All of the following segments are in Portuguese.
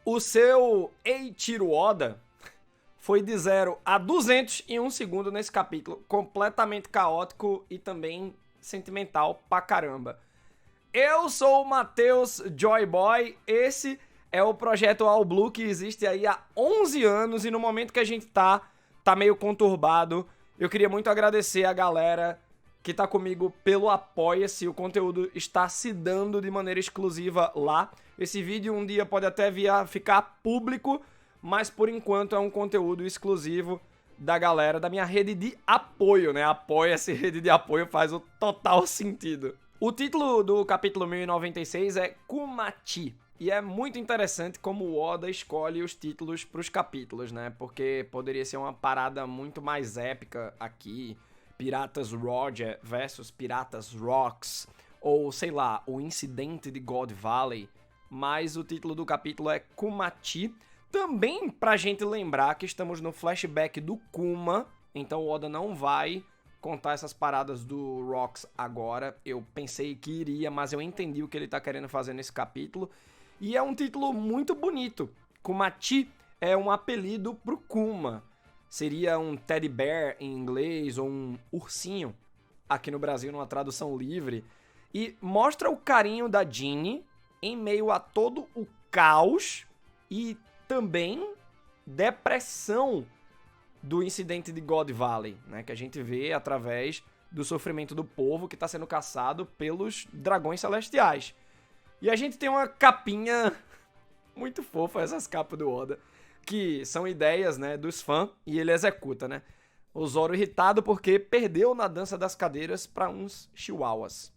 O seu Eiichiro Oda foi de 0 a 200 em 1 segundo nesse capítulo, completamente caótico e também sentimental pra caramba. Eu sou o Matheus Joyboy, esse é o projeto All Blue que existe aí há 11 anos e no momento que a gente tá meio conturbado. Eu queria muito agradecer a galera que tá comigo pelo Apoia-se, o conteúdo está se dando de maneira exclusiva lá. Esse vídeo um dia pode até vir a ficar público, mas por enquanto é um conteúdo exclusivo da galera, da minha rede de apoio, né? Apoia-se, rede de apoio faz o total sentido. O título do capítulo 1096 é Kumachi. E é muito interessante como o Oda escolhe os títulos para os capítulos, né? Porque poderia ser uma parada muito mais épica aqui. Piratas Roger versus Piratas Rocks. Ou, sei lá, o incidente de God Valley. Mas o título do capítulo é Kumachi. Também pra gente lembrar que estamos no flashback do Kuma. Então o Oda não vai contar essas paradas do Rocks agora. Eu pensei que iria, mas eu entendi o que ele tá querendo fazer nesse capítulo. E é um título muito bonito. Kumachi é um apelido pro Kuma. Seria um teddy bear em inglês ou um ursinho, aqui no Brasil numa tradução livre. E mostra o carinho da Ginny em meio a todo o caos e também depressão do incidente de God Valley, né? Que a gente vê através do sofrimento do povo que está sendo caçado pelos dragões celestiais. E a gente tem uma capinha muito fofa, essas capas do Oda, que são ideias, né, dos fãs e ele executa, né? O Zoro irritado porque perdeu na dança das cadeiras para uns chihuahuas.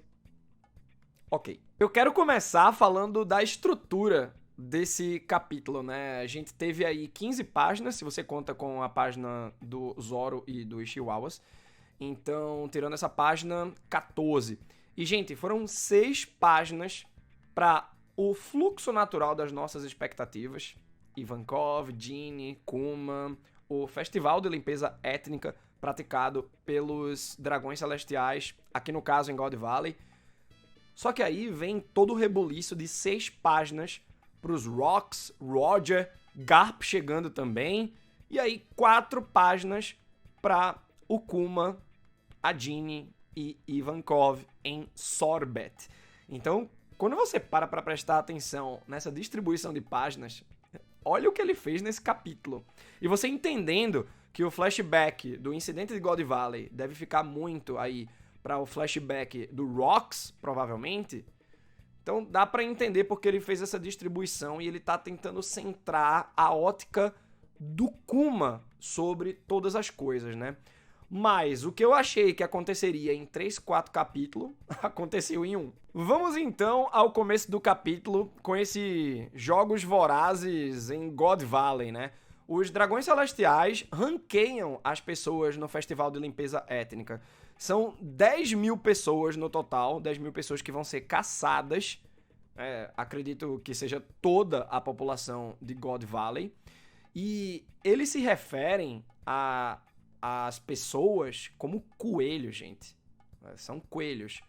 Ok. Eu quero começar falando da estrutura desse capítulo, né? A gente teve aí 15 páginas, se você conta com a página do Zoro e dos chihuahuas. Então, tirando essa página, 14. E, gente, foram 6 páginas para o fluxo natural das nossas expectativas. Ivankov, Ginny, Kuma, o festival de limpeza étnica praticado pelos dragões celestiais, aqui no caso em God Valley. Só que aí vem todo o rebuliço de 6 páginas pros Rocks, Roger, Garp chegando também, e aí 4 páginas para o Kuma, a Ginny e Ivankov em Sorbet. Então, quando você para prestar atenção nessa distribuição de páginas, olha o que ele fez nesse capítulo. E você entendendo que o flashback do incidente de God Valley deve ficar muito aí para o flashback do Rocks, provavelmente. Então dá para entender porque ele fez essa distribuição e ele tá tentando centrar a ótica do Kuma sobre todas as coisas, né? Mas o que eu achei que aconteceria em 3, 4 capítulos, aconteceu em 1. Vamos então ao começo do capítulo com esses jogos vorazes em God Valley, né? Os dragões celestiais ranqueiam as pessoas no festival de limpeza étnica. São 10 mil pessoas no total, 10 mil pessoas que vão ser caçadas. Acredito que seja toda a população de God Valley. E eles se referem às pessoas como coelhos, gente. São coelhos.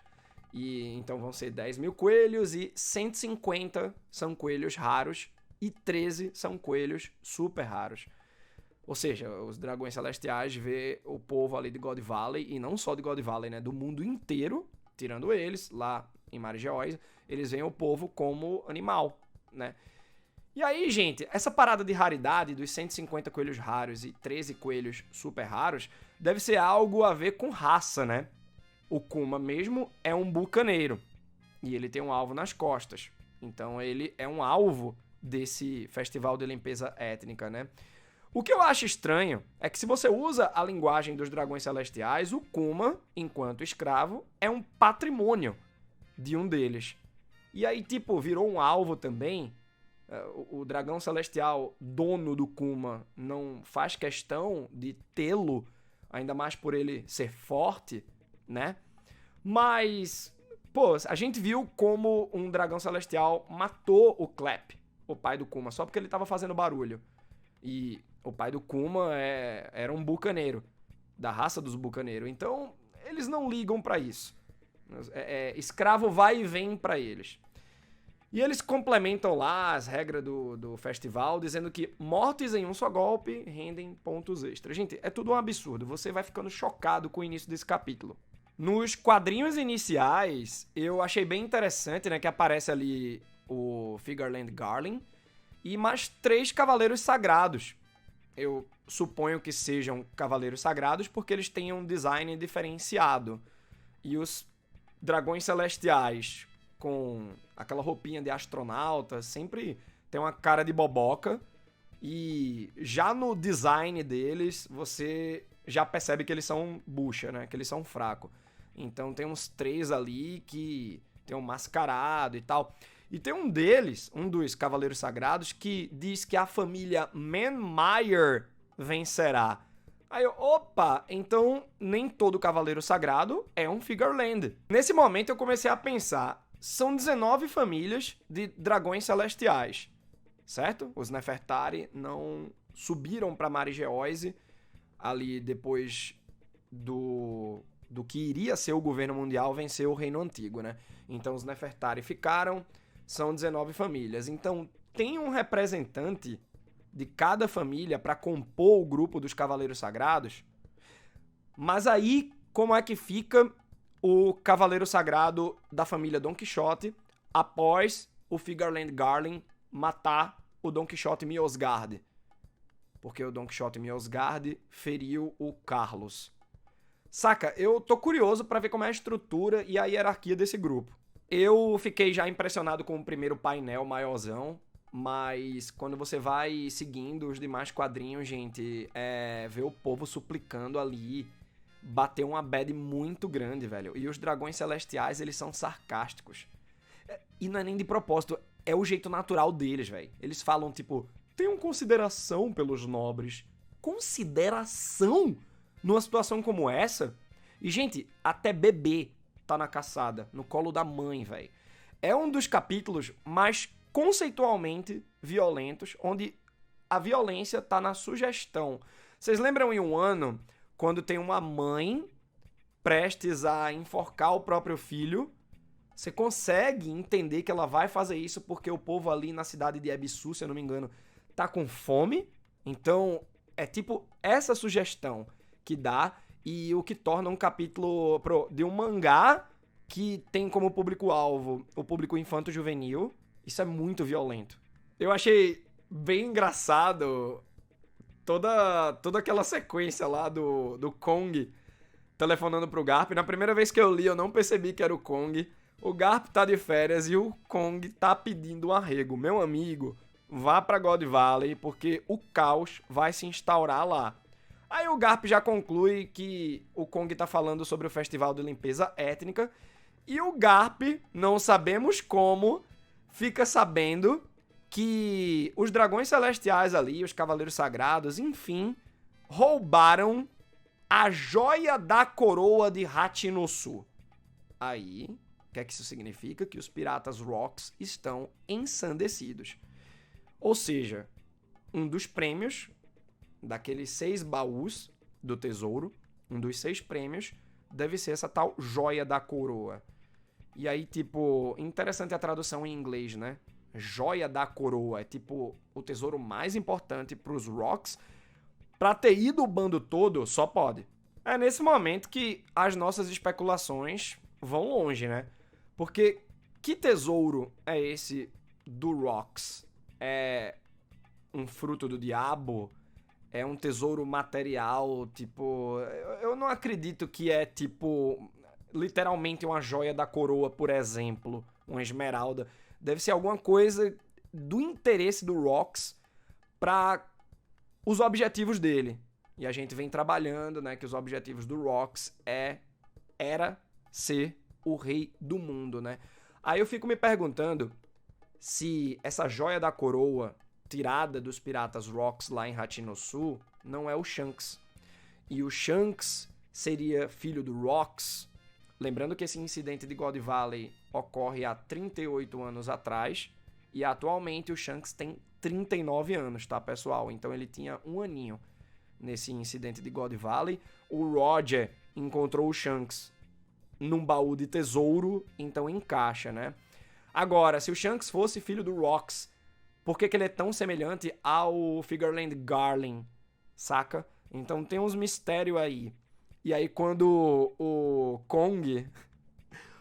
E então vão ser 10 mil coelhos e 150 são coelhos raros e 13 são coelhos super raros. Ou seja, os dragões celestiais vê o povo ali de God Valley, e não só de God Valley, né? Do mundo inteiro, tirando eles, lá em Margeois, eles veem o povo como animal, né? E aí, gente, essa parada de raridade dos 150 coelhos raros e 13 coelhos super raros deve ser algo a ver com raça, né? O Kuma mesmo é um bucaneiro, e ele tem um alvo nas costas. Então ele é um alvo desse festival de limpeza étnica, né? O que eu acho estranho é que se você usa a linguagem dos dragões celestiais, o Kuma, enquanto escravo, é um patrimônio de um deles. E aí, tipo, virou um alvo também. O dragão celestial, dono do Kuma, não faz questão de tê-lo, ainda mais por ele ser forte, né? Mas, pô, a gente viu como um dragão celestial matou o Clap, o pai do Kuma, só porque ele tava fazendo barulho. E o pai do Kuma era um bucaneiro, da raça dos bucaneiros. Então, eles não ligam pra isso. Escravo vai e vem pra eles. E eles complementam lá as regras do festival, dizendo que mortes em um só golpe rendem pontos extras. Gente, é tudo um absurdo. Você vai ficando chocado com o início desse capítulo. Nos quadrinhos iniciais, eu achei bem interessante, né, que aparece ali o Figureland Garland e mais 3 cavaleiros sagrados. Eu suponho que sejam cavaleiros sagrados porque eles têm um design diferenciado. E os dragões celestiais, com aquela roupinha de astronauta, sempre tem uma cara de boboca. E já no design deles, você já percebe que eles são bucha, né? Que eles são fracos. Então tem uns 3 ali que tem um mascarado e tal. E tem um deles, um dos Cavaleiros Sagrados, que diz que a família Manmeyer vencerá. Aí eu, opa, então nem todo Cavaleiro Sagrado é um Figureland. Nesse momento eu comecei a pensar, são 19 famílias de dragões celestiais, certo? Os Nefertari não subiram para Marigeoise ali depois do que iria ser o governo mundial vencer o Reino Antigo, né? Então os Nefertari ficaram, são 19 famílias. Então tem um representante de cada família para compor o grupo dos Cavaleiros Sagrados. Mas aí, como é que fica o Cavaleiro Sagrado da família Don Quixote após o Figureland Garland matar o Don Quixote Miosgard? Porque o Don Quixote Miosgard feriu o Carlos. Saca, eu tô curioso pra ver como é a estrutura e a hierarquia desse grupo. Eu fiquei já impressionado com o primeiro painel maiorzão, mas quando você vai seguindo os demais quadrinhos, gente, ver o povo suplicando ali, bateu uma bad muito grande, velho. E os dragões celestiais, eles são sarcásticos. E não é nem de propósito, é o jeito natural deles, velho. Eles falam, tipo, tenham consideração pelos nobres. Consideração? Numa situação como essa? E, gente, até bebê tá na caçada, no colo da mãe, velho. É um dos capítulos mais conceitualmente violentos, onde a violência tá na sugestão. Vocês lembram em um ano, quando tem uma mãe prestes a enforcar o próprio filho? Você consegue entender que ela vai fazer isso porque o povo ali na cidade de Ebisu, se eu não me engano, tá com fome? Então, é tipo essa sugestão que dá e o que torna um capítulo de um mangá que tem como público-alvo o público infanto-juvenil. Isso é muito violento. Eu achei bem engraçado toda aquela sequência lá do Kong telefonando pro Garp. Na primeira vez que eu li, eu não percebi que era o Kong. O Garp tá de férias e o Kong tá pedindo um arrego. Meu amigo, vá pra God Valley porque o caos vai se instaurar lá. Aí o Garp já conclui que o Kong tá falando sobre o festival de limpeza étnica e o Garp, não sabemos como, fica sabendo que os dragões celestiais ali, os cavaleiros sagrados, enfim, roubaram a joia da coroa de Hachinosu. Aí, o que é que isso significa? Que os piratas Rocks estão ensandecidos. Ou seja, um dos prêmios daqueles 6 baús do tesouro, um dos 6 prêmios, deve ser essa tal joia da coroa. E aí, tipo, interessante a tradução em inglês, né? Joia da coroa. É tipo o tesouro mais importante pros Rocks. Pra ter ido o bando todo, só pode. É nesse momento que as nossas especulações vão longe, né? Porque que tesouro é esse do Rocks? É um fruto do diabo? É um tesouro material? Tipo, eu não acredito que é tipo literalmente uma joia da coroa, por exemplo, uma esmeralda. Deve ser alguma coisa do interesse do Rocks para os objetivos dele. E a gente vem trabalhando, né, que os objetivos do Rocks era ser o rei do mundo, né? Aí eu fico me perguntando se essa joia da coroa tirada dos piratas Rocks lá em Hachinosu não é o Shanks. E o Shanks seria filho do Rocks. Lembrando que esse incidente de God Valley ocorre há 38 anos atrás e atualmente o Shanks tem 39 anos, tá, pessoal? Então ele tinha um aninho nesse incidente de God Valley. O Roger encontrou o Shanks num baú de tesouro, então encaixa, né? Agora, se o Shanks fosse filho do Rox, por que ele é tão semelhante ao Figureland Garling, saca? Então tem uns mistérios aí. E aí quando o Kong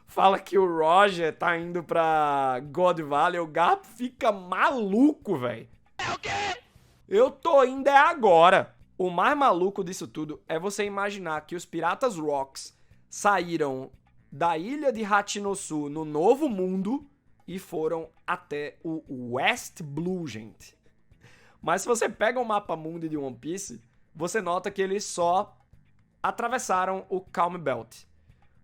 fala que o Roger tá indo pra God Valley, o Garp fica maluco, velho. É o quê? Eu tô indo é agora. O mais maluco disso tudo é você imaginar que os Piratas Rocks saíram da ilha de Hachinosu no Novo Mundo e foram até o West Blue, gente. Mas se você pega o mapa mundi de One Piece, você nota que eles só atravessaram o Calm Belt.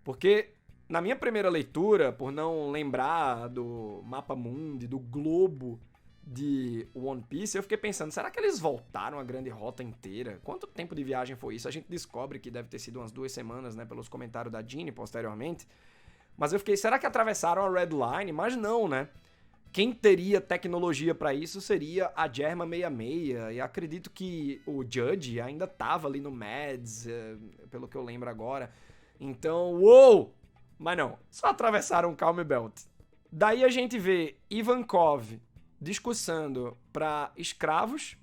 Porque na minha primeira leitura, por não lembrar do mapa mundi, do globo de One Piece, eu fiquei pensando, será que eles voltaram a grande rota inteira? Quanto tempo de viagem foi isso? A gente descobre que deve ter sido umas 2 semanas, né, pelos comentários da Jeannie posteriormente. Mas eu fiquei, será que atravessaram a Red Line? Mas não, né? Quem teria tecnologia pra isso seria a Germa 66, e acredito que o Judge ainda tava ali no Mads, pelo que eu lembro agora. Então, uou! Mas não, só atravessaram o Calm Belt. Daí a gente vê Ivankov discursando para escravos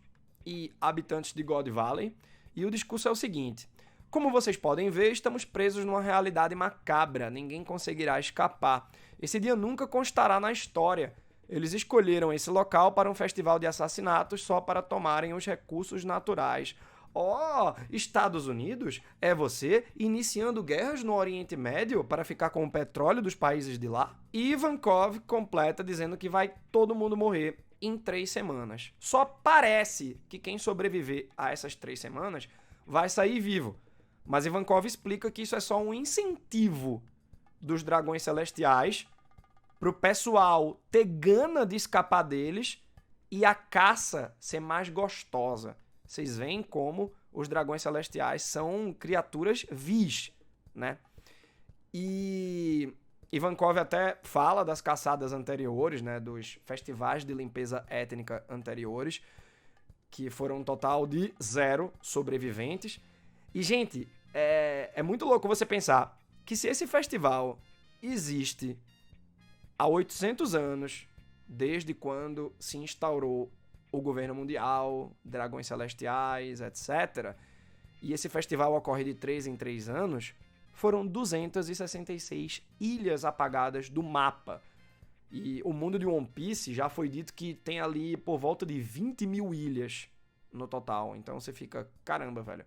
e habitantes de God Valley, e o discurso é o seguinte: como vocês podem ver, estamos presos numa realidade macabra, ninguém conseguirá escapar. Esse dia nunca constará na história. Eles escolheram esse local para um festival de assassinatos só para tomarem os recursos naturais. Oh, Estados Unidos? É você iniciando guerras no Oriente Médio para ficar com o petróleo dos países de lá? E Ivankov completa dizendo que vai todo mundo morrer em 3 semanas. Só parece que quem sobreviver a essas 3 semanas vai sair vivo. Mas Ivankov explica que isso é só um incentivo dos dragões celestiais pro pessoal ter gana de escapar deles e a caça ser mais gostosa. Vocês veem como os dragões celestiais são criaturas vis, né? E Ivankov até fala das caçadas anteriores, né? Dos festivais de limpeza étnica anteriores, que foram um total de 0 sobreviventes. E, gente, é muito louco você pensar que se esse festival existe há 800 anos, desde quando se instaurou o governo mundial, dragões celestiais, etc., e esse festival ocorre de 3 em 3 anos, foram 266 ilhas apagadas do mapa. E o mundo de One Piece já foi dito que tem ali por volta de 20 mil ilhas no total. Então você fica, caramba, velho.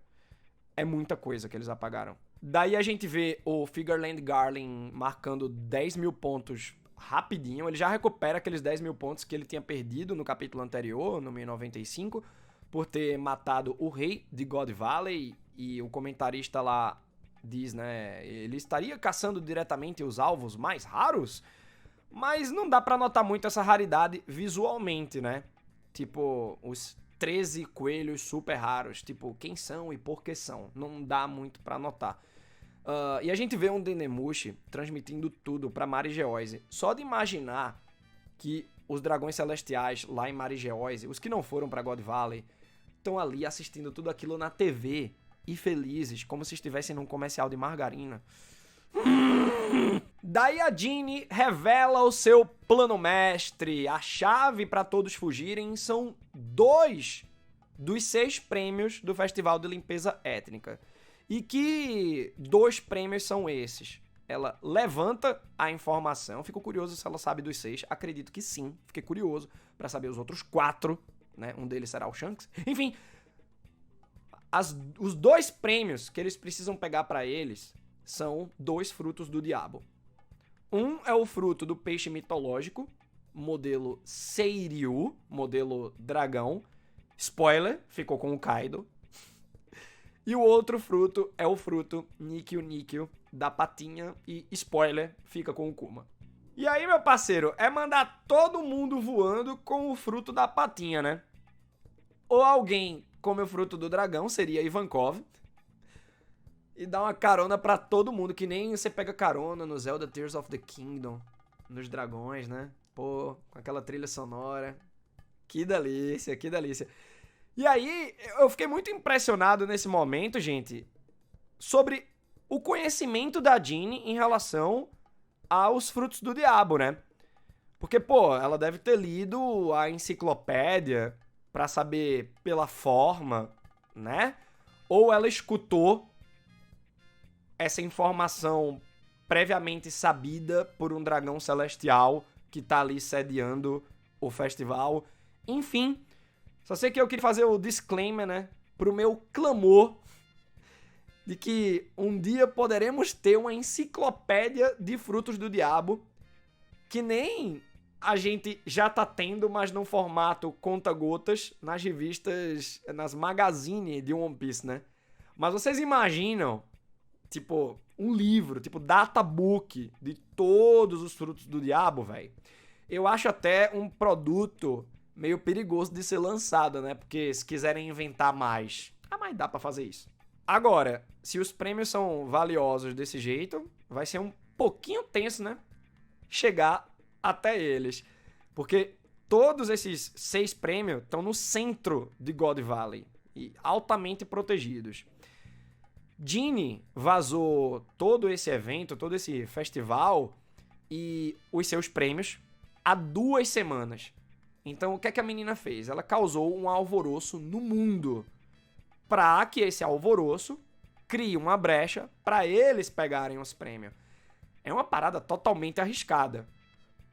É muita coisa que eles apagaram. Daí a gente vê o Figureland Garling marcando 10 mil pontos rapidinho. Ele já recupera aqueles 10 mil pontos que ele tinha perdido no capítulo anterior, no 1095, por ter matado o rei de God Valley. E o comentarista lá diz, né, ele estaria caçando diretamente os alvos mais raros, mas não dá pra notar muito essa raridade visualmente, né? Tipo, os 13 coelhos super raros, tipo, quem são e por que são? Não dá muito pra notar. E a gente vê um Dendemushi transmitindo tudo pra Marigeoise. Só de imaginar que os dragões celestiais lá em Marigeoise, os que não foram pra God Valley, estão ali assistindo tudo aquilo na TV e felizes, como se estivessem num comercial de margarina. Daí a Jeannie revela o seu plano mestre. A chave pra todos fugirem são 2 dos 6 prêmios do Festival de Limpeza Étnica. E que 2 prêmios são esses? Ela levanta a informação. Fico curioso se ela sabe dos 6. Acredito que sim. Fiquei curioso para saber os outros 4. Né? Um deles será o Shanks. Enfim, os 2 prêmios que eles precisam pegar para eles são 2 frutos do diabo. Um é o fruto do peixe mitológico, modelo Seiryu, modelo dragão. Spoiler, ficou com o Kaido. E o outro fruto é o fruto Nikyu da patinha e, spoiler, fica com o Kuma. E aí, meu parceiro, é mandar todo mundo voando com o fruto da patinha, né? Ou alguém come o fruto do dragão, seria Ivankov, e dá uma carona pra todo mundo, que nem você pega carona no Zelda Tears of the Kingdom, nos dragões, né? Pô, com aquela trilha sonora. Que delícia, que delícia. E aí, eu fiquei muito impressionado nesse momento, gente, sobre o conhecimento da Jeannie em relação aos frutos do diabo, né? Porque, pô, ela deve ter lido a enciclopédia pra saber pela forma, né? Ou ela escutou essa informação previamente sabida por um dragão celestial que tá ali sediando o festival. Enfim, só sei que eu queria fazer o disclaimer, né? Pro meu clamor de que um dia poderemos ter uma enciclopédia de frutos do diabo que nem a gente já tá tendo, mas num formato conta-gotas nas revistas, nas magazines de One Piece, né? Mas vocês imaginam, tipo, um livro, tipo databook de todos os frutos do diabo, velho? Eu acho até um produto meio perigoso de ser lançado, né? Porque se quiserem inventar mais, mas dá pra fazer isso. Agora, se os prêmios são valiosos desse jeito, vai ser um pouquinho tenso, né? Chegar até eles. Porque todos esses 6 prêmios estão no centro de God Valley e altamente protegidos. Ginny vazou todo esse evento, todo esse festival e os seus prêmios há 2 semanas. Então, o que é que a menina fez? Ela causou um alvoroço no mundo para que esse alvoroço crie uma brecha para eles pegarem os prêmios. É uma parada totalmente arriscada,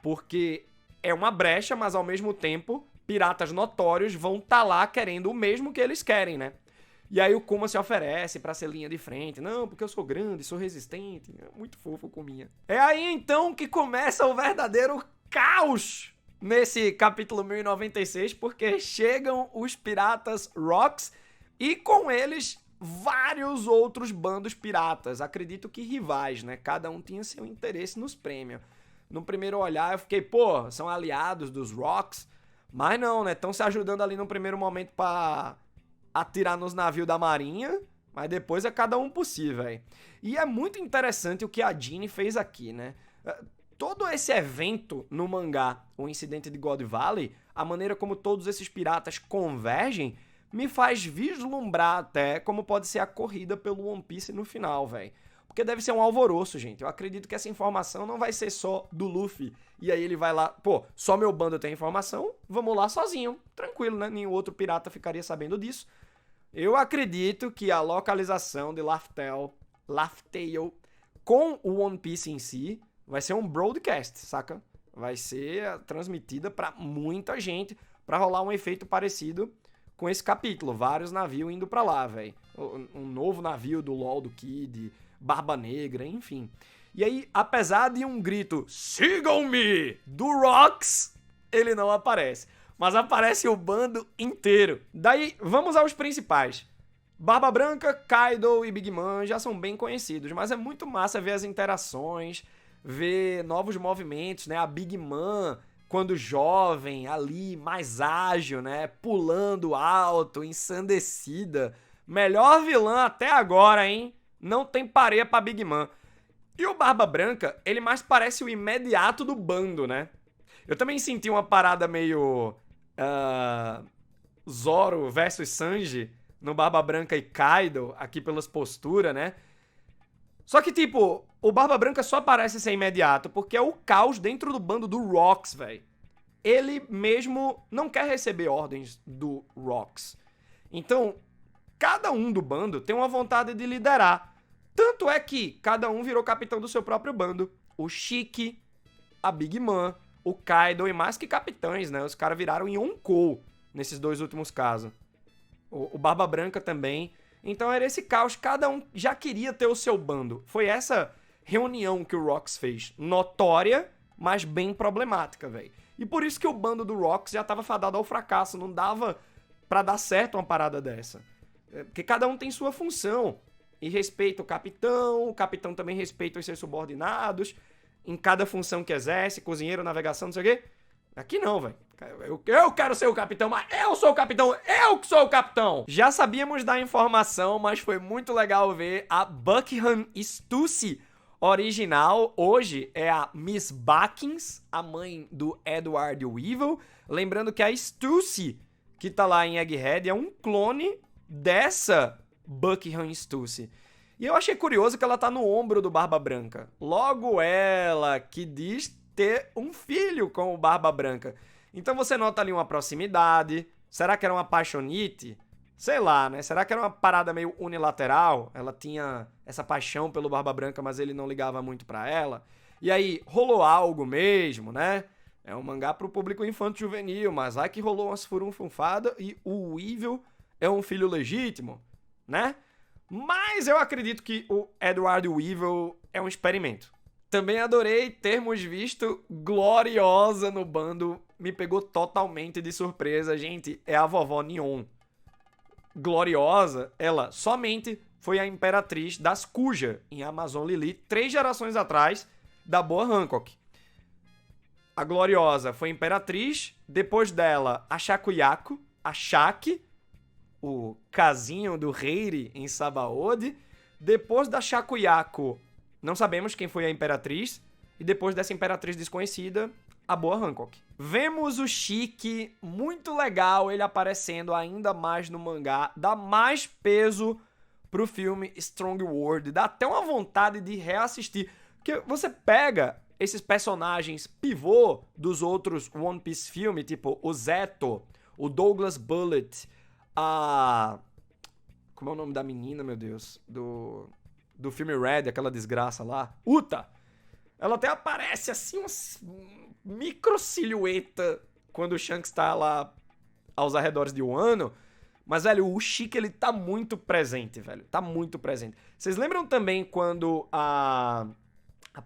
porque é uma brecha, mas ao mesmo tempo, piratas notórios vão estar lá querendo o mesmo que eles querem, né? E aí o Kuma se oferece pra ser linha de frente. Não, porque eu sou grande, sou resistente. É muito fofo, Kuminha. É aí então que começa o verdadeiro caos nesse capítulo 1096, porque chegam os piratas Rocks e com eles vários outros bandos piratas. Acredito que rivais, né? Cada um tinha seu interesse nos prêmios. No primeiro olhar eu fiquei, pô, são aliados dos Rocks. Mas não, né? Estão se ajudando ali no primeiro momento pra atirar nos navios da marinha, mas depois é cada um por si, velho. E é muito interessante o que a Ginny fez aqui, né? Todo esse evento no mangá, o incidente de God Valley, a maneira como todos esses piratas convergem, me faz vislumbrar até como pode ser a corrida pelo One Piece no final, velho. Porque deve ser um alvoroço, gente. Eu acredito que essa informação não vai ser só do Luffy. E aí ele vai lá, pô, só meu bando tem informação, vamos lá sozinho. Tranquilo, né? Nenhum outro pirata ficaria sabendo disso. Eu acredito que a localização de Laugh Tale com o One Piece em si vai ser um broadcast, saca? Vai ser transmitida pra muita gente pra rolar um efeito parecido com esse capítulo. Vários navios indo pra lá, velho. Um novo navio do LoL do Kid, Barba Negra, enfim. E aí, apesar de um grito "Sigam-me!" do Rocks, ele não aparece. Mas aparece o bando inteiro. Daí, vamos aos principais. Barba Branca, Kaido e Big Mom já são bem conhecidos, mas é muito massa ver as interações, ver novos movimentos, né? A Big Mom, quando jovem, ali, mais ágil, né? Pulando alto, ensandecida. Melhor vilã até agora, hein? Não tem pareia pra Big Mom. E o Barba Branca, ele mais parece o imediato do bando, né? Eu também senti uma parada meio Zoro versus Sanji no Barba Branca e Kaido, aqui pelas posturas, né? Só que, tipo, o Barba Branca só parece ser imediato porque é o caos dentro do bando do Rocks, velho. Ele mesmo não quer receber ordens do Rocks. Então, cada um do bando tem uma vontade de liderar. Tanto é que cada um virou capitão do seu próprio bando. O Shiki, a Big Mom, o Kaido e mais que capitães, né? Os caras viraram Yonkou nesses 2 últimos casos. O Barba Branca também. Então era esse caos, cada um já queria ter o seu bando. Foi essa reunião que o Rocks fez. Notória, mas bem problemática, velho. E por isso que o bando do Rocks já tava fadado ao fracasso. Não dava pra dar certo uma parada dessa. Porque cada um tem sua função. E respeita o capitão também respeita os seus subordinados. Em cada função que exerce, cozinheiro, navegação, não sei o quê. Aqui não, velho. Eu quero ser o capitão, mas eu sou o capitão, eu que sou o capitão! Já sabíamos da informação, mas foi muito legal ver a Buckingham Stussy original. Hoje é a Miss Backins, a mãe do Edward Weevil. Lembrando que a Stussy, que tá lá em Egghead, é um clone dessa Buckingham Stussy. E eu achei curioso que ela tá no ombro do Barba Branca. Logo ela, que diz ter um filho com o Barba Branca. Então você nota ali uma proximidade. Será que era uma paixonite? Sei lá, né? Será que era uma parada meio unilateral? Ela tinha essa paixão pelo Barba Branca, mas ele não ligava muito pra ela. E aí, rolou algo mesmo, né? É um mangá pro público infanto-juvenil, mas vai que rolou umas furunfunfadas e o Weevil é um filho legítimo, né? Mas eu acredito que o Edward Weevil é um experimento. Também adorei termos visto Gloriosa no bando. Me pegou totalmente de surpresa, gente. É a vovó Neon. Gloriosa, ela somente foi a imperatriz das Kuja, em Amazon Lily, 3 gerações atrás, da Boa Hancock. A Gloriosa foi imperatriz, depois dela a Shakuyaku, a Shaki, o casinho do Reiri em Sabaody. Depois da Shakuyaku, não sabemos quem foi a imperatriz, e depois dessa imperatriz desconhecida, a Boa Hancock. Vemos o Shiki, muito legal, ele aparecendo ainda mais no mangá, dá mais peso pro filme Strong World, dá até uma vontade de reassistir, porque você pega esses personagens pivô dos outros One Piece filme, tipo o Zeto, o Douglas Bullet, a... Como é o nome da menina, meu Deus? Do filme Red, aquela desgraça lá. Uta! Ela até aparece assim, uma micro silhueta quando o Shanks tá lá aos arredores de Wano. Mas, velho, o Shiki, ele tá muito presente, velho. Tá muito presente. Vocês lembram também quando a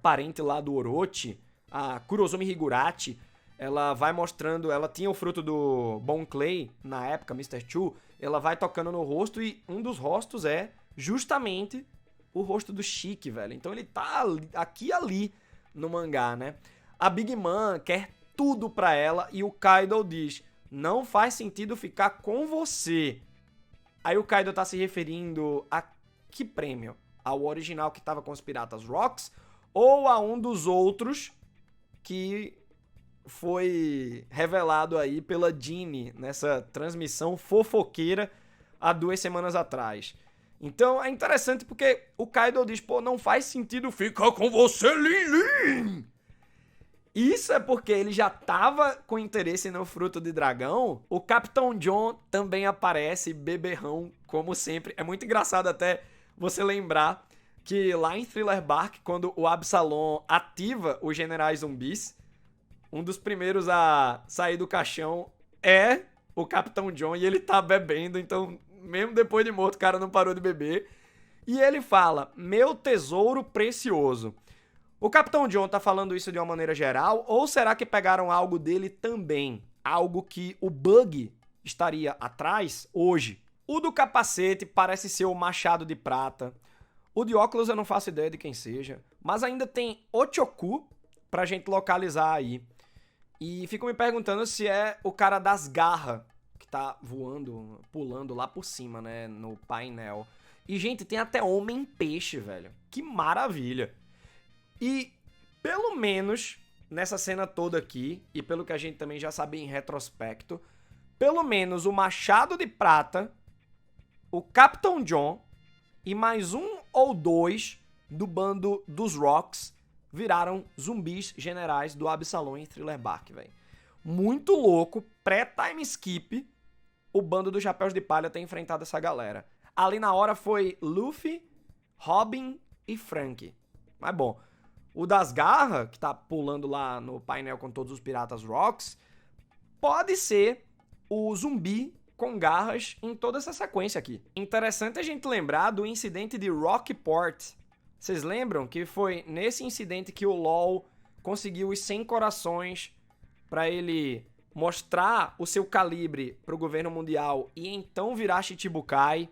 parente lá do Orochi, a Kurozumi Higurashi, ela vai mostrando... Ela tinha o fruto do Bon Clay, na época, Mr. Chu. Ela vai tocando no rosto e um dos rostos é justamente o rosto do Shiki, velho. Então ele tá aqui e ali no mangá, né? A Big Mom quer tudo pra ela e o Kaido diz: não faz sentido ficar com você. Aí o Kaido tá se referindo a que prêmio? Ao original que tava com os Piratas Rocks ou a um dos outros que foi revelado aí pela Jeanne nessa transmissão fofoqueira há 2 semanas atrás? Então é interessante porque o Kaido diz: pô, não faz sentido ficar com você, Lin Lin. Isso é porque ele já tava com interesse no fruto de dragão. O Capitão John também aparece beberrão, como sempre. É muito engraçado até você lembrar que lá em Thriller Bark, quando o Absalom ativa os generais zumbis, um dos primeiros a sair do caixão é o Capitão John e ele tá bebendo, então mesmo depois de morto o cara não parou de beber. E ele fala: meu tesouro precioso. O Capitão John tá falando isso de uma maneira geral, ou será que pegaram algo dele também? Algo que o Bug estaria atrás hoje? O do capacete parece ser o Machado de Prata. O de óculos eu não faço ideia de quem seja. Mas ainda tem Ochoku pra gente localizar aí. E fico me perguntando se é o cara das garras que tá voando, pulando lá por cima, né, no painel. E, gente, tem até Homem-Peixe, velho. Que maravilha. E, pelo menos, nessa cena toda aqui, e pelo que a gente também já sabia em retrospecto, pelo menos o Machado de Prata, o Capitão John e mais um ou dois do bando dos Rocks viraram zumbis generais do Absalom em Thriller Bark, velho. Muito louco, pré-time skip, o bando dos Chapéus de Palha ter enfrentado essa galera. Ali na hora foi Luffy, Robin e Frank. Mas bom, o das garras, que tá pulando lá no painel com todos os Piratas Rocks, pode ser o zumbi com garras em toda essa sequência aqui. Interessante a gente lembrar do incidente de Rockport. Vocês lembram que foi nesse incidente que o LoL conseguiu os 100 corações para ele mostrar o seu calibre pro governo mundial e então virar Shichibukai?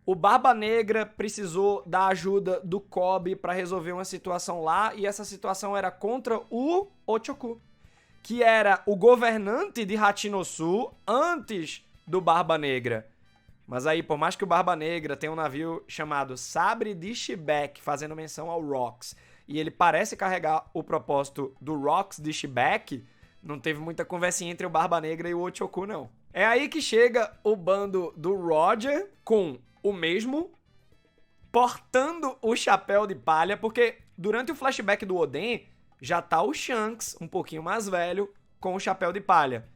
O Barba Negra precisou da ajuda do Kobe para resolver uma situação lá, e essa situação era contra o Ochoku, que era o governante de Hachinosu antes do Barba Negra. Mas aí, por mais que o Barba Negra tenha um navio chamado Sabre de Shibek, fazendo menção ao Rocks, e ele parece carregar o propósito do Rocks de Shibek, não teve muita conversinha entre o Barba Negra e o Ochoku, não. É aí que chega o bando do Roger com o mesmo, portando o chapéu de palha, porque durante o flashback do Oden, já tá o Shanks, um pouquinho mais velho, com o chapéu de palha.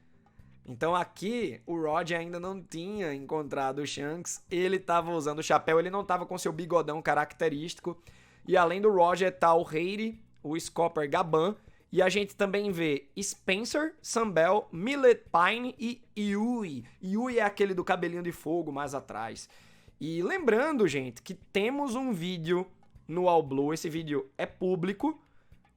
Então aqui o Roger ainda não tinha encontrado o Shanks, ele estava usando o chapéu, ele não estava com seu bigodão característico. E além do Roger tá o Hattie, o Scopper Gaban, e a gente também vê Spencer, Sambel, Millet Pine e Yui. Yui é aquele do cabelinho de fogo mais atrás. E lembrando, gente, que temos um vídeo no All Blue, esse vídeo é público,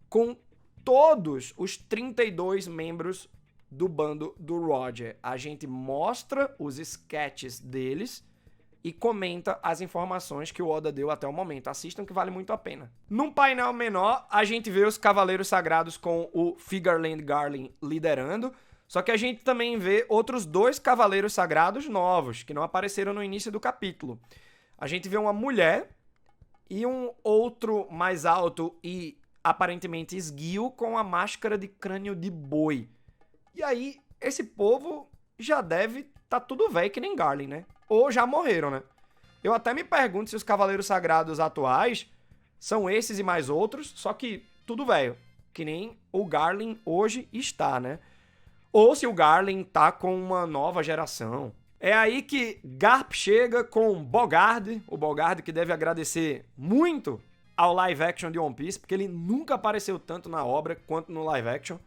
com todos os 32 membros do bando do Roger. A gente mostra os sketches deles e comenta as informações que o Oda deu até o momento. Assistam que vale muito a pena. Num painel menor, a gente vê os Cavaleiros Sagrados com o Figureland Garland liderando, só que a gente também vê outros 2 Cavaleiros Sagrados novos, que não apareceram no início do capítulo. A gente vê uma mulher e um outro mais alto e aparentemente esguio com a máscara de crânio de boi. E aí, esse povo já deve tá tudo velho que nem Garland, né? Ou já morreram, né? Eu até me pergunto se os Cavaleiros Sagrados atuais são esses e mais outros, só que tudo velho, que nem o Garland hoje está, né? Ou se o Garland tá com uma nova geração. É aí que Garp chega com Bogard, o Bogard que deve agradecer muito ao live action de One Piece, porque ele nunca apareceu tanto na obra quanto no live action.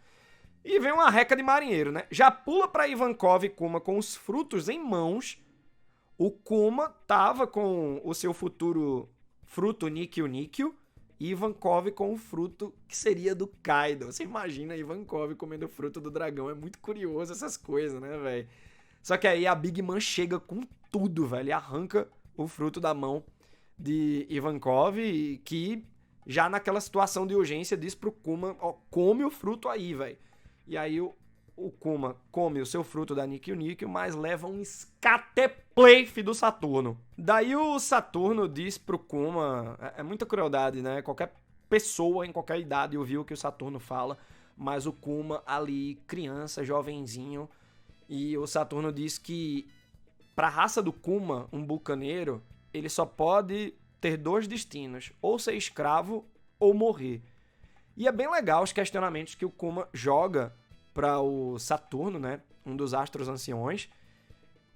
E vem uma reca de marinheiro, né? Já pula pra Ivankov e Kuma com os frutos em mãos. O Kuma tava com o seu futuro fruto Nikyu, e Ivankov com o fruto que seria do Kaido. Você imagina Ivankov comendo o fruto do dragão. É muito curioso essas coisas, né, velho? Só que aí a Big Mom chega com tudo, velho. E arranca o fruto da mão de Ivankov, que já naquela situação de urgência diz pro Kuma, ó, come o fruto aí, velho. E aí o Kuma come o seu fruto da Nikyu, mas leva um escatepleife do Saturno. Daí o Saturno diz pro Kuma, é muita crueldade, né? Qualquer pessoa em qualquer idade ouviu o que o Saturno fala, mas o Kuma ali, criança, jovenzinho, e o Saturno diz que pra raça do Kuma, um bucaneiro, ele só pode ter 2 destinos, ou ser escravo ou morrer. E é bem legal os questionamentos que o Kuma joga para o Saturno, né, um dos astros anciões,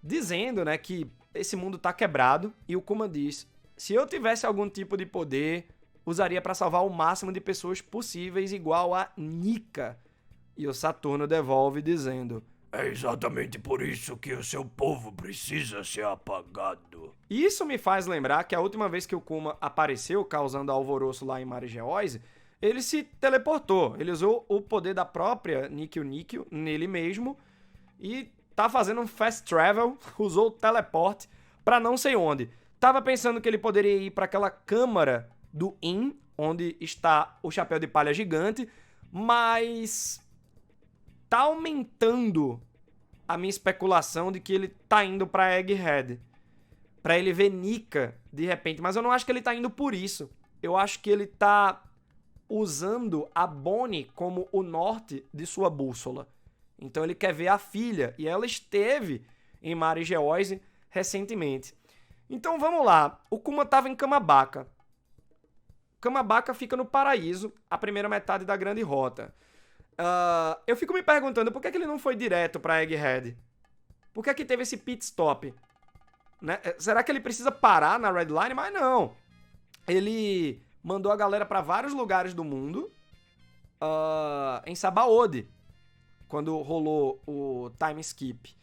dizendo, né, que esse mundo tá quebrado, e o Kuma diz: se eu tivesse algum tipo de poder, usaria para salvar o máximo de pessoas possíveis, igual a Nika. E o Saturno devolve dizendo: é exatamente por isso que o seu povo precisa ser apagado. Isso me faz lembrar que a última vez que o Kuma apareceu causando alvoroço lá em Marigeoise, ele se teleportou. Ele usou o poder da própria Nikyu nele mesmo e tá fazendo um fast travel, usou o teleporte pra não sei onde. Tava pensando que ele poderia ir para aquela câmara do In, onde está o chapéu de palha gigante, mas tá aumentando a minha especulação de que ele tá indo pra Egghead, pra ele ver Nika de repente, mas eu não acho que ele tá indo por isso. Eu acho que ele tá usando a Bonnie como o norte de sua bússola. Então ele quer ver a filha, e ela esteve em Marigeoise recentemente. Então vamos lá, o Kuma tava em Kamabaka. Kamabaka fica no paraíso, a primeira metade da grande rota. Eu fico me perguntando por que ele não foi direto pra Egghead? Por que teve esse pit stop? Né? Será que ele precisa parar na Red Line? Mas não. Ele mandou a galera pra vários lugares do mundo em Sabaody, quando rolou o time skip.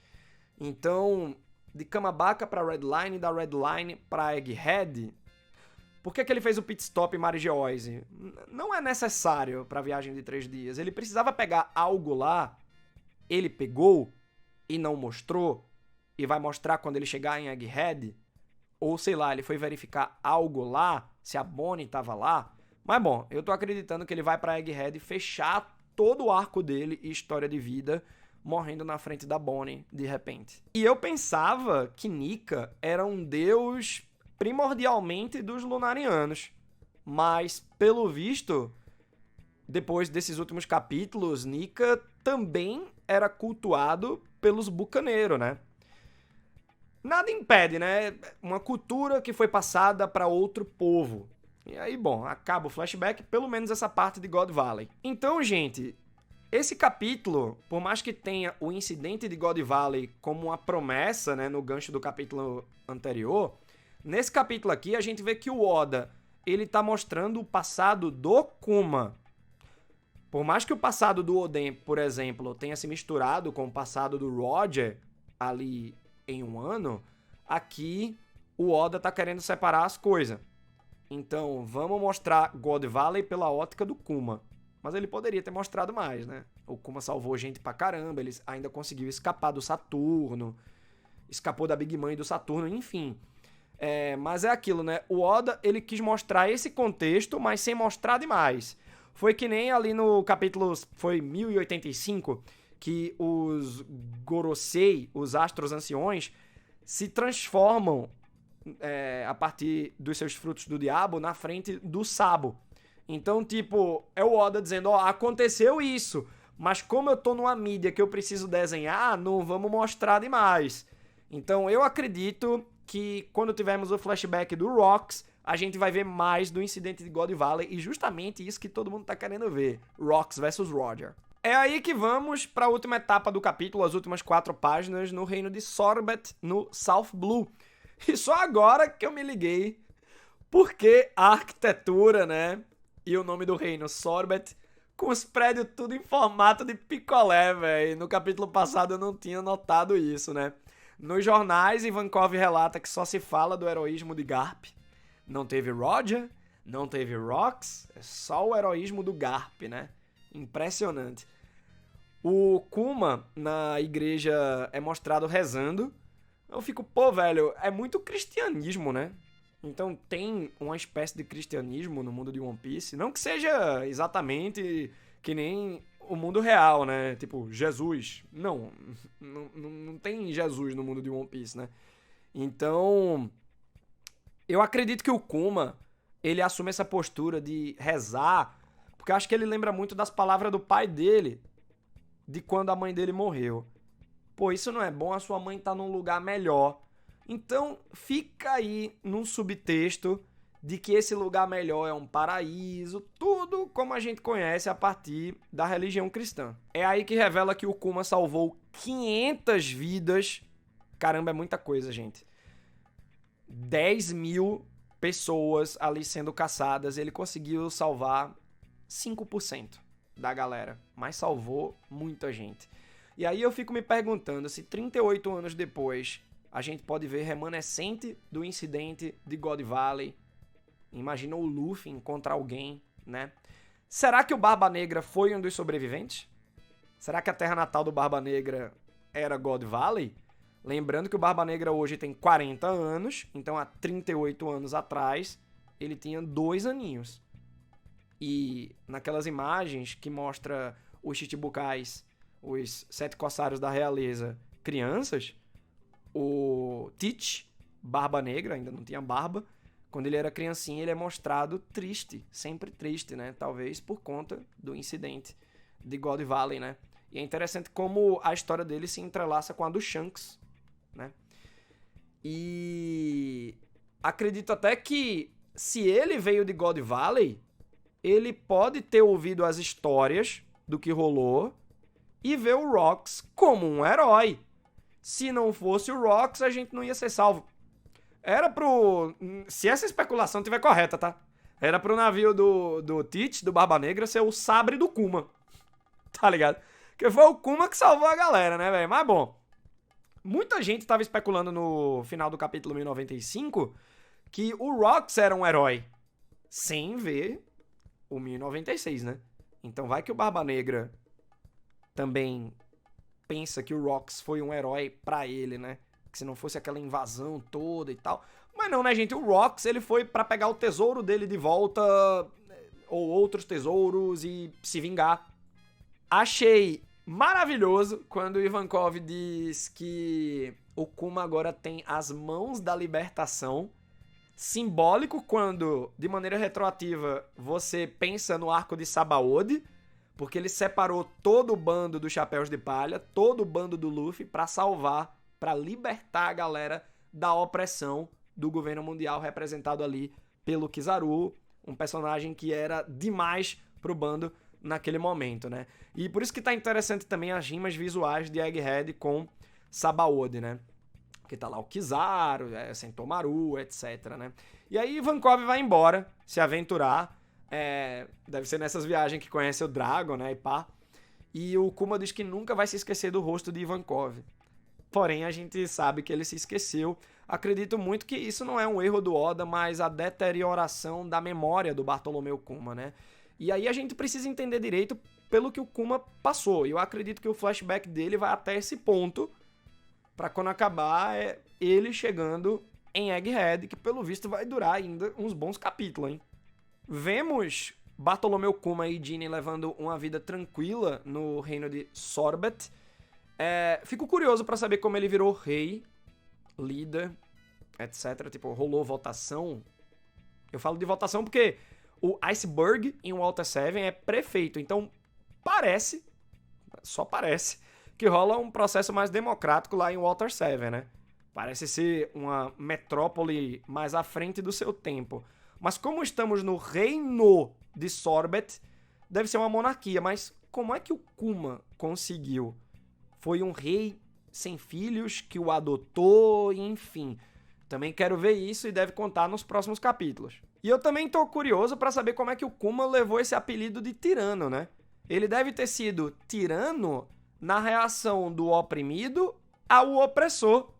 Então, de Kamabaka pra Red Line, da Red Line pra Egghead, por que ele fez o pit stop em Marigeoise? Não é necessário pra viagem de 3 dias. Ele precisava pegar algo lá, ele pegou e não mostrou, e vai mostrar quando ele chegar em Egghead, ou sei lá, ele foi verificar algo lá, se a Bonnie tava lá. Mas bom, eu tô acreditando que ele vai pra Egghead fechar todo o arco dele e história de vida, morrendo na frente da Bonnie, de repente. E eu pensava que Nika era um deus primordialmente dos Lunarianos, mas, pelo visto, depois desses últimos capítulos, Nika também era cultuado pelos bucaneiros, né? Nada impede, né? Uma cultura que foi passada para outro povo. E aí, bom, acaba o flashback, pelo menos essa parte de God Valley. Então, gente, esse capítulo, por mais que tenha o incidente de God Valley como uma promessa, né, no gancho do capítulo anterior, nesse capítulo aqui a gente vê que o Oda, ele tá mostrando o passado do Kuma. Por mais que o passado do Oden, por exemplo, tenha se misturado com o passado do Roger ali em um ano, aqui o Oda tá querendo separar as coisas. Então, vamos mostrar God Valley pela ótica do Kuma. Mas ele poderia ter mostrado mais, né? O Kuma salvou gente pra caramba, ele ainda conseguiu escapar do Saturno, escapou da Big Mãe do Saturno, enfim. Mas é aquilo, né? O Oda, ele quis mostrar esse contexto, mas sem mostrar demais. Foi que nem ali no capítulo, foi 1085, que os Gorosei, os Astros Anciões, se transformam a partir dos seus frutos do diabo na frente do Sabo. Então, tipo, é o Oda dizendo, ó, aconteceu isso, mas como eu tô numa mídia que eu preciso desenhar, não vamos mostrar demais. Então, eu acredito que quando tivermos o flashback do Rocks, a gente vai ver mais do incidente de God Valley e justamente isso que todo mundo tá querendo ver, Rocks versus Roger. É aí que vamos para a última etapa do capítulo, as últimas 4 páginas, no reino de Sorbet, no South Blue. E só agora que eu me liguei porque a arquitetura, né, e o nome do reino, Sorbet, com os prédios tudo em formato de picolé, velho. No capítulo passado eu não tinha notado isso, né? Nos jornais, Ivankov relata que só se fala do heroísmo de Garp. Não teve Roger, não teve Rocks, é só o heroísmo do Garp, né? Impressionante. O Kuma, na igreja, é mostrado rezando. Eu fico, pô, velho, é muito cristianismo, né? Então tem uma espécie de cristianismo no mundo de One Piece. Não que seja exatamente que nem o mundo real, né? Tipo, Jesus. Não tem Jesus no mundo de One Piece, né? Então, eu acredito que o Kuma, ele assume essa postura de rezar, porque eu acho que ele lembra muito das palavras do pai dele, de quando a mãe dele morreu. Pô, isso não é bom, a sua mãe tá num lugar melhor. Então, fica aí num subtexto de que esse lugar melhor é um paraíso, tudo como a gente conhece a partir da religião cristã. É aí que revela que o Kuma salvou 500 vidas. Caramba, é muita coisa, gente. 10 mil pessoas ali sendo caçadas, ele conseguiu salvar 5% da galera, mas salvou muita gente. E aí eu fico me perguntando se 38 anos depois a gente pode ver remanescente do incidente de God Valley. Imagina o Luffy encontrar alguém, né? Será que o Barba Negra foi um dos sobreviventes? Será que a terra natal do Barba Negra era God Valley? Lembrando que o Barba Negra hoje tem 40 anos, então há 38 anos atrás ele tinha 2 aninhos. E naquelas imagens que mostra os Chichibukais, os 7 corsários da realeza, crianças, o Teach, Barba Negra, ainda não tinha barba, quando ele era criancinha ele é mostrado triste, sempre triste, né? Talvez por conta do incidente de God Valley, né? E é interessante como a história dele se entrelaça com a do Shanks, né? E acredito até que se ele veio de God Valley, ele pode ter ouvido as histórias do que rolou e ver o Rocks como um herói. Se não fosse o Rocks, a gente não ia ser salvo. Era pro... Se essa especulação estiver correta, tá? Era pro navio do Teach, do Barba Negra, ser o sabre do Kuma. Tá ligado? Porque foi o Kuma que salvou a galera, né, velho? Mas bom. Muita gente tava especulando no final do capítulo 1095 que o Rocks era um herói. Sem ver o 1096, né? Então vai que o Barba Negra também pensa que o Rocks foi um herói pra ele, né? Que se não fosse aquela invasão toda e tal. Mas não, né, gente? O Rocks, ele foi pra pegar o tesouro dele de volta, ou outros tesouros, e se vingar. Achei maravilhoso quando o Ivankov diz que o Kuma agora tem as mãos da libertação. Simbólico quando, de maneira retroativa, você pensa no arco de Sabaody, porque ele separou todo o bando dos Chapéus de Palha, todo o bando do Luffy, pra salvar, pra libertar a galera da opressão do governo mundial representado ali pelo Kizaru, um personagem que era demais pro bando naquele momento, né? E por isso que tá interessante também as rimas visuais de Egghead com Sabaody, né? Que tá lá o Kizaru, Sentomaru, etc, né? E aí Ivankov vai embora, se aventurar, deve ser nessas viagens que conhece o Dragon, né, e pá. E o Kuma diz que nunca vai se esquecer do rosto de Ivankov. Porém, a gente sabe que ele se esqueceu. Acredito muito que isso não é um erro do Oda, mas a deterioração da memória do Bartolomeu Kuma, né? E aí a gente precisa entender direito pelo que o Kuma passou. E eu acredito que o flashback dele vai até esse ponto, pra quando acabar ele chegando em Egghead, que pelo visto vai durar ainda uns bons capítulos, hein? Vemos Bartolomeu Kuma e Ginny levando uma vida tranquila no reino de Sorbet. Fico curioso pra saber como ele virou rei, líder, etc. Tipo, rolou votação. Eu falo de votação porque o Iceberg em Water 7 é prefeito. Então, só parece, que rola um processo mais democrático lá em Water 7, né? Parece ser uma metrópole mais à frente do seu tempo. Mas como estamos no reino de Sorbet, deve ser uma monarquia. Mas como é que o Kuma conseguiu? Foi um rei sem filhos que o adotou, enfim. Também quero ver isso e deve contar nos próximos capítulos. E eu também tô curioso pra saber como é que o Kuma levou esse apelido de tirano, né? Ele deve ter sido tirano na reação do oprimido ao opressor,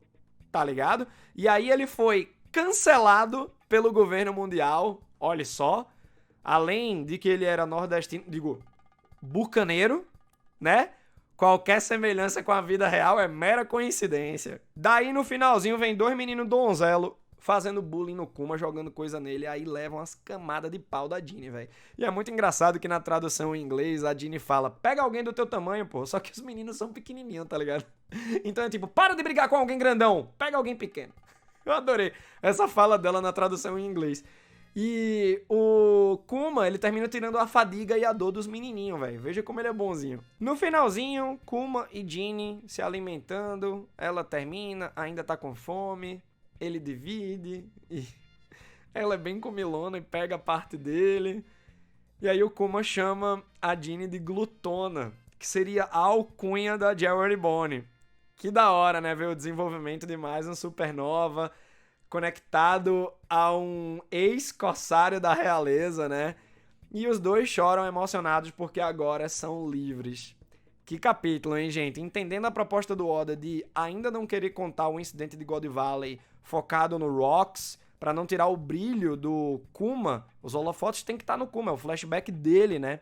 tá ligado? E aí ele foi cancelado pelo governo mundial, olha só. Além de que ele era nordestino, bucaneiro, né? Qualquer semelhança com a vida real é mera coincidência. Daí no finalzinho vem dois meninos donzelo fazendo bullying no Kuma, jogando coisa nele, aí levam umas camadas de pau da Ginny, velho. E é muito engraçado que na tradução em inglês a Ginny fala, pega alguém do teu tamanho, pô, só que os meninos são pequenininhos, tá ligado? Então é tipo, para de brigar com alguém grandão, pega alguém pequeno. Eu adorei essa fala dela na tradução em inglês. E o Kuma, ele termina tirando a fadiga e a dor dos menininhos, velho. Veja como ele é bonzinho. No finalzinho, Kuma e Ginny se alimentando. Ela termina, ainda tá com fome. Ele divide. E ela é bem comilona e pega a parte dele. E aí o Kuma chama a Ginny de glutona, que seria a alcunha da Jewelry Bone. Que da hora, né? Ver o desenvolvimento de mais um supernova conectado a um ex-corsário da realeza, né? E os dois choram emocionados porque agora são livres. Que capítulo, hein, gente? Entendendo a proposta do Oda de ainda não querer contar o incidente de God Valley focado no Rocks, pra não tirar o brilho do Kuma, os holofotes tem que estar no Kuma, é o flashback dele, né?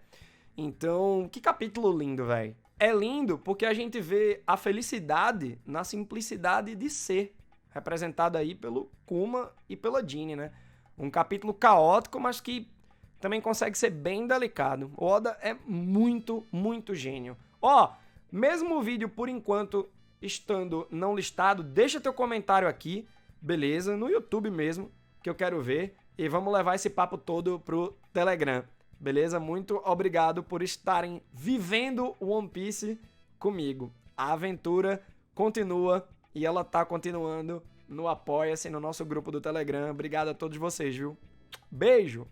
Então, que capítulo lindo, velho. É lindo porque a gente vê a felicidade na simplicidade de ser, representado aí pelo Kuma e pela Ginny, né? Um capítulo caótico, mas que também consegue ser bem delicado. O Oda é muito, muito gênio. Ó, mesmo o vídeo, por enquanto, estando não listado, deixa teu comentário aqui, beleza? No YouTube mesmo, que eu quero ver. E vamos levar esse papo todo pro Telegram, beleza? Muito obrigado por estarem vivendo o One Piece comigo. A aventura continua. E ela tá continuando no Apoia-se, no nosso grupo do Telegram. Obrigado a todos vocês, viu? Beijo!